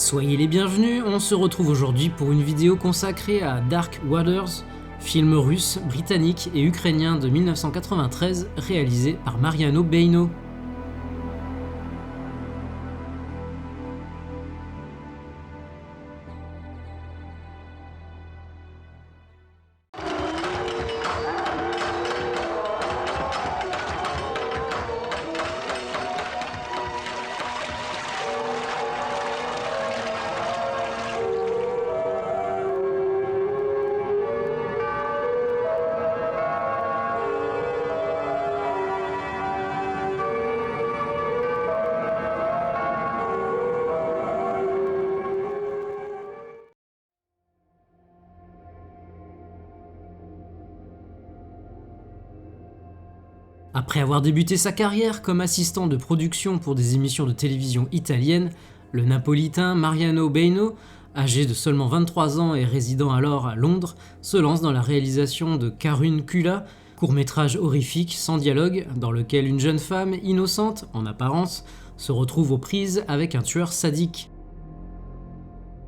Soyez les bienvenus, on se retrouve aujourd'hui pour une vidéo consacrée à Dark Waters, film russe, britannique et ukrainien de 1993 réalisé par Mariano Beino. Après avoir débuté sa carrière comme assistant de production pour des émissions de télévision italiennes, le napolitain Mariano Beino, âgé de seulement 23 ans et résidant alors à Londres, se lance dans la réalisation de Karunkula, court-métrage horrifique sans dialogue dans lequel une jeune femme innocente, en apparence, se retrouve aux prises avec un tueur sadique.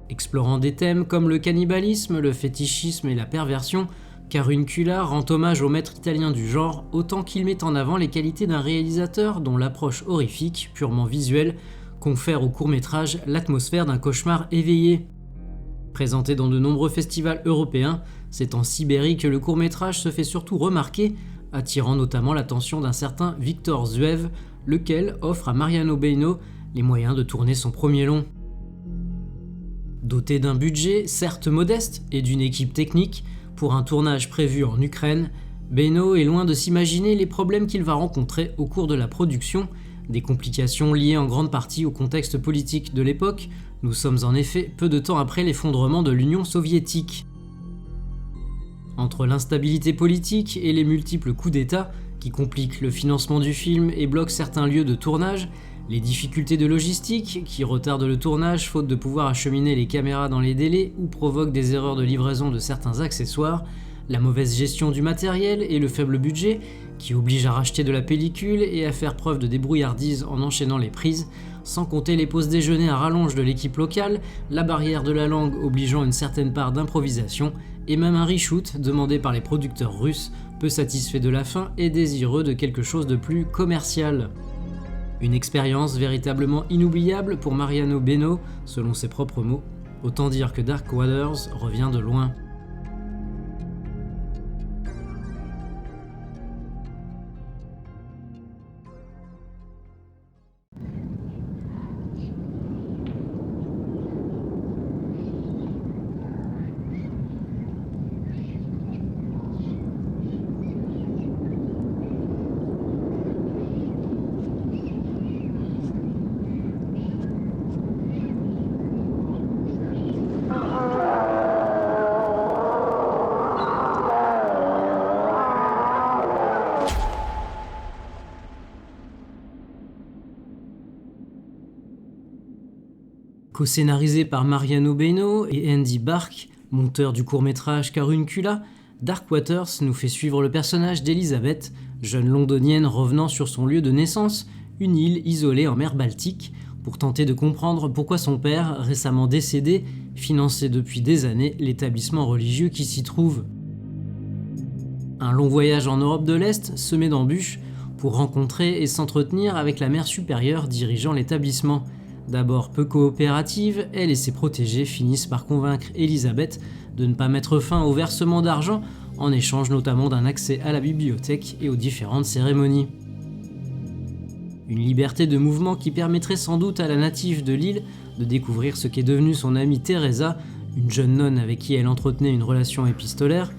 Explorant des thèmes comme le cannibalisme, le fétichisme et la perversion, Karunkula rend hommage au maître italien du genre autant qu'il met en avant les qualités d'un réalisateur dont l'approche horrifique, purement visuelle, confère au court-métrage l'atmosphère d'un cauchemar éveillé. Présenté dans de nombreux festivals européens, c'est en Sibérie que le court-métrage se fait surtout remarquer, attirant notamment l'attention d'un certain Victor Zuev, lequel offre à Mariano Beino les moyens de tourner son premier long. Doté d'un budget certes modeste et d'une équipe technique, pour un tournage prévu en Ukraine, Beino est loin de s'imaginer les problèmes qu'il va rencontrer au cours de la production, des complications liées en grande partie au contexte politique de l'époque. Nous sommes en effet peu de temps après l'effondrement de l'Union soviétique. Entre l'instabilité politique et les multiples coups d'État qui compliquent le financement du film et bloquent certains lieux de tournage, les difficultés de logistique qui retardent le tournage faute de pouvoir acheminer les caméras dans les délais ou provoquent des erreurs de livraison de certains accessoires, la mauvaise gestion du matériel et le faible budget qui obligent à racheter de la pellicule et à faire preuve de débrouillardise en enchaînant les prises, sans compter les pauses déjeuner à rallonge de l'équipe locale, la barrière de la langue obligeant une certaine part d'improvisation et même un reshoot demandé par les producteurs russes, peu satisfaits de la fin et désireux de quelque chose de plus commercial. Une expérience véritablement inoubliable pour Mariano Beino, selon ses propres mots. Autant dire que Dark Waters revient de loin. Co-scénarisé par Mariano Beino et Andy Bark, monteur du court-métrage Karunkula, Dark Waters nous fait suivre le personnage d'Elizabeth, jeune londonienne revenant sur son lieu de naissance, une île isolée en mer Baltique, pour tenter de comprendre pourquoi son père, récemment décédé, finançait depuis des années l'établissement religieux qui s'y trouve. Un long voyage en Europe de l'Est, semé d'embûches, pour rencontrer et s'entretenir avec la mère supérieure dirigeant l'établissement. D'abord peu coopérative, elle et ses protégés finissent par convaincre Elizabeth de ne pas mettre fin au versement d'argent, en échange notamment d'un accès à la bibliothèque et aux différentes cérémonies. Une liberté de mouvement qui permettrait sans doute à la native de l'île de découvrir ce qu'est devenue son amie Teresa, une jeune nonne avec qui elle entretenait une relation épistolaire,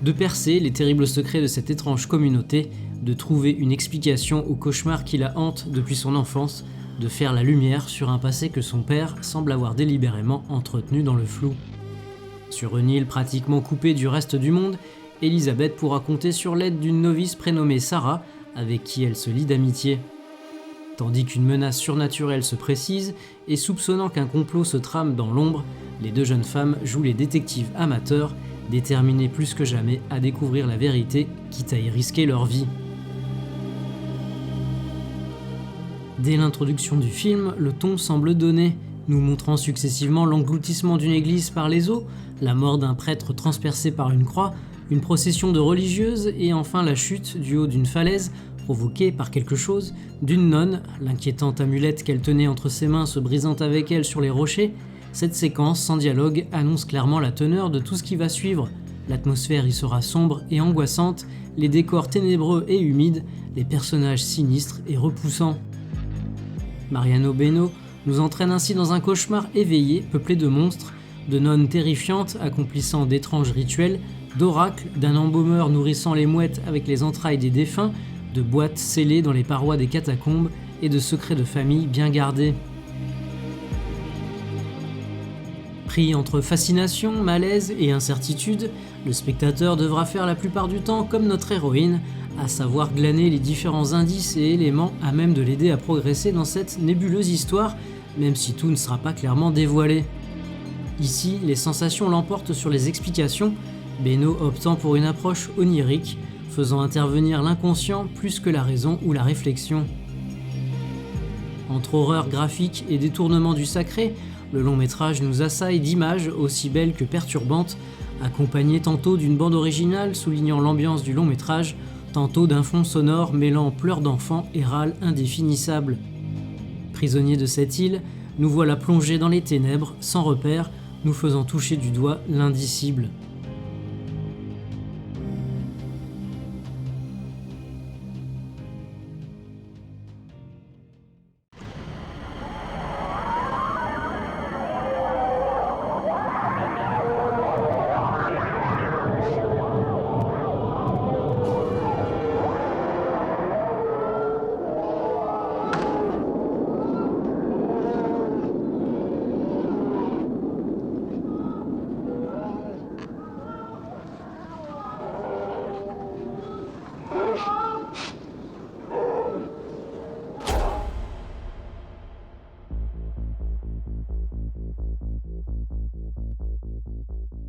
de percer les terribles secrets de cette étrange communauté, de trouver une explication au cauchemar qui la hante depuis son enfance, de faire la lumière sur un passé que son père semble avoir délibérément entretenu dans le flou. Sur une île pratiquement coupée du reste du monde, Elizabeth pourra compter sur l'aide d'une novice prénommée Sarah, avec qui elle se lie d'amitié. Tandis qu'une menace surnaturelle se précise, et soupçonnant qu'un complot se trame dans l'ombre, les deux jeunes femmes jouent les détectives amateurs, déterminées plus que jamais à découvrir la vérité, quitte à y risquer leur vie. Dès l'introduction du film, le ton semble donné. nous montrant successivement l'engloutissement d'une église par les eaux, la mort d'un prêtre transpercé par une croix, une procession de religieuses et enfin la chute du haut d'une falaise provoquée par quelque chose, d'une nonne, l'inquiétante amulette qu'elle tenait entre ses mains se brisant avec elle sur les rochers. Cette séquence sans dialogue annonce clairement la teneur de tout ce qui va suivre. L'atmosphère y sera sombre et angoissante, les décors ténébreux et humides, les personnages sinistres et repoussants. Mariano Beno nous entraîne ainsi dans un cauchemar éveillé, peuplé de monstres, de nonnes terrifiantes accomplissant d'étranges rituels, d'oracles, d'un embaumeur nourrissant les mouettes avec les entrailles des défunts, de boîtes scellées dans les parois des catacombes et de secrets de famille bien gardés. Pris entre fascination, malaise et incertitude, le spectateur devra faire la plupart du temps comme notre héroïne, à savoir glaner les différents indices et éléments à même de l'aider à progresser dans cette nébuleuse histoire, même si tout ne sera pas clairement dévoilé. Ici, les sensations l'emportent sur les explications, Beno optant pour une approche onirique, faisant intervenir l'inconscient plus que la raison ou la réflexion. Entre horreur graphique et détournement du sacré, le long métrage nous assaille d'images aussi belles que perturbantes, accompagnées tantôt d'une bande originale soulignant l'ambiance du long métrage, tantôt d'un fond sonore mêlant pleurs d'enfants et râles indéfinissables. Prisonniers de cette île, nous voilà plongés dans les ténèbres, sans repère, nous faisant toucher du doigt l'indicible.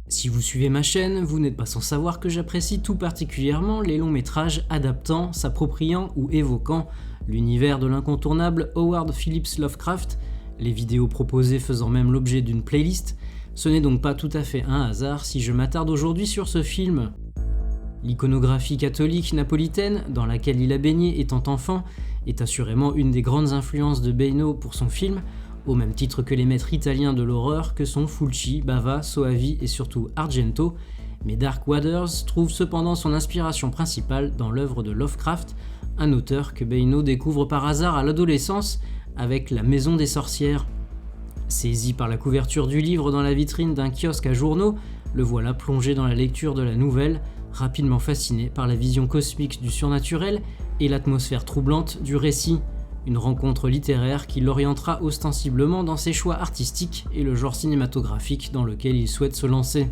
Si vous suivez ma chaîne, vous n'êtes pas sans savoir que j'apprécie tout particulièrement les longs métrages adaptant, s'appropriant ou évoquant l'univers de l'incontournable Howard Phillips Lovecraft, les vidéos proposées faisant même l'objet d'une playlist. Ce n'est donc pas tout à fait un hasard si je m'attarde aujourd'hui sur ce film. L'iconographie catholique napolitaine, dans laquelle il a baigné étant enfant, est assurément une des grandes influences de Beno pour son film, au même titre que les maîtres italiens de l'horreur que sont Fulci, Bava, Soavi et surtout Argento, mais Dark Waters trouve cependant son inspiration principale dans l'œuvre de Lovecraft, un auteur que Beno découvre par hasard à l'adolescence avec La Maison des Sorcières. Saisi par la couverture du livre dans la vitrine d'un kiosque à journaux, le voilà plongé dans la lecture de la nouvelle, rapidement fasciné par la vision cosmique du surnaturel et l'atmosphère troublante du récit. Une rencontre littéraire qui l'orientera ostensiblement dans ses choix artistiques et le genre cinématographique dans lequel il souhaite se lancer.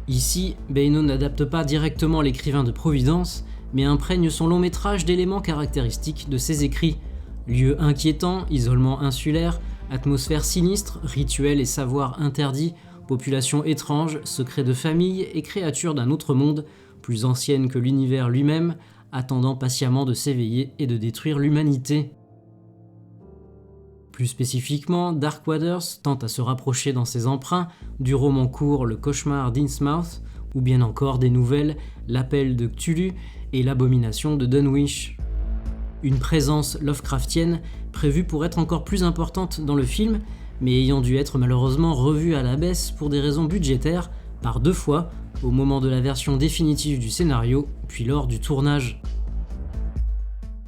Ici, Beno n'adapte pas directement l'écrivain de Providence, mais imprègne son long métrage d'éléments caractéristiques de ses écrits. Lieux inquiétants, isolement insulaire, atmosphère sinistre, rituels et savoirs interdits, population étrange, secrets de famille et créatures d'un autre monde, plus anciennes que l'univers lui-même, attendant patiemment de s'éveiller et de détruire l'humanité. Plus spécifiquement, Dark Waters tente à se rapprocher dans ses emprunts du roman court Le Cauchemar d'Innsmouth, ou bien encore des nouvelles L'Appel de Cthulhu et L'Abomination de Dunwich. Une présence Lovecraftienne prévue pour être encore plus importante dans le film, mais ayant dû être malheureusement revue à la baisse pour des raisons budgétaires, par 2 fois, au moment de la version définitive du scénario, puis lors du tournage.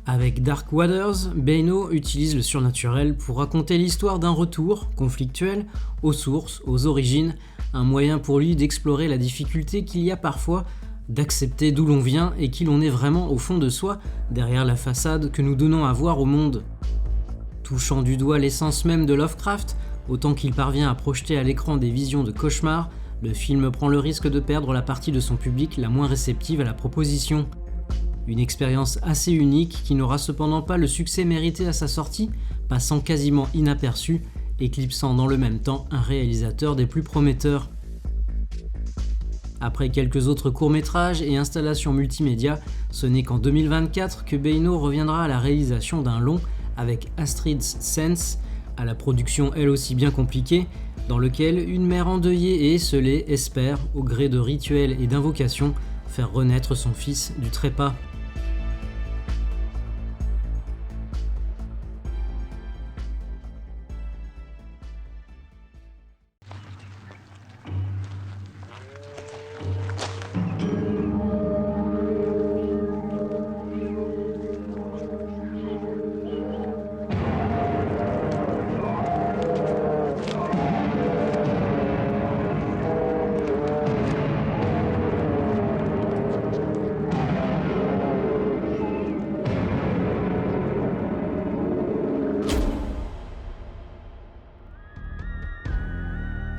Avec Dark Waters, Beno utilise le surnaturel pour raconter l'histoire d'un retour, conflictuel, aux sources, aux origines, un moyen pour lui d'explorer la difficulté qu'il y a parfois d'accepter d'où l'on vient et qui l'on est vraiment au fond de soi, derrière la façade que nous donnons à voir au monde. Touchant du doigt l'essence même de Lovecraft, autant qu'il parvient à projeter à l'écran des visions de cauchemars, le film prend le risque de perdre la partie de son public la moins réceptive à la proposition. Une expérience assez unique qui n'aura cependant pas le succès mérité à sa sortie, passant quasiment inaperçu, éclipsant dans le même temps un réalisateur des plus prometteurs. Après quelques autres courts-métrages et installations multimédia, ce n'est qu'en 2024 que Beno reviendra à la réalisation d'un long avec Astrid's Sense, à la production elle aussi bien compliquée, dans lequel une mère endeuillée et esseulée espère, au gré de rituels et d'invocations, faire renaître son fils du trépas.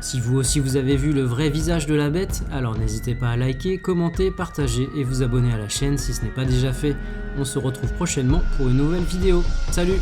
Si vous aussi vous avez vu le vrai visage de la bête, alors n'hésitez pas à liker, commenter, partager et vous abonner à la chaîne si ce n'est pas déjà fait. On se retrouve prochainement pour une nouvelle vidéo. Salut!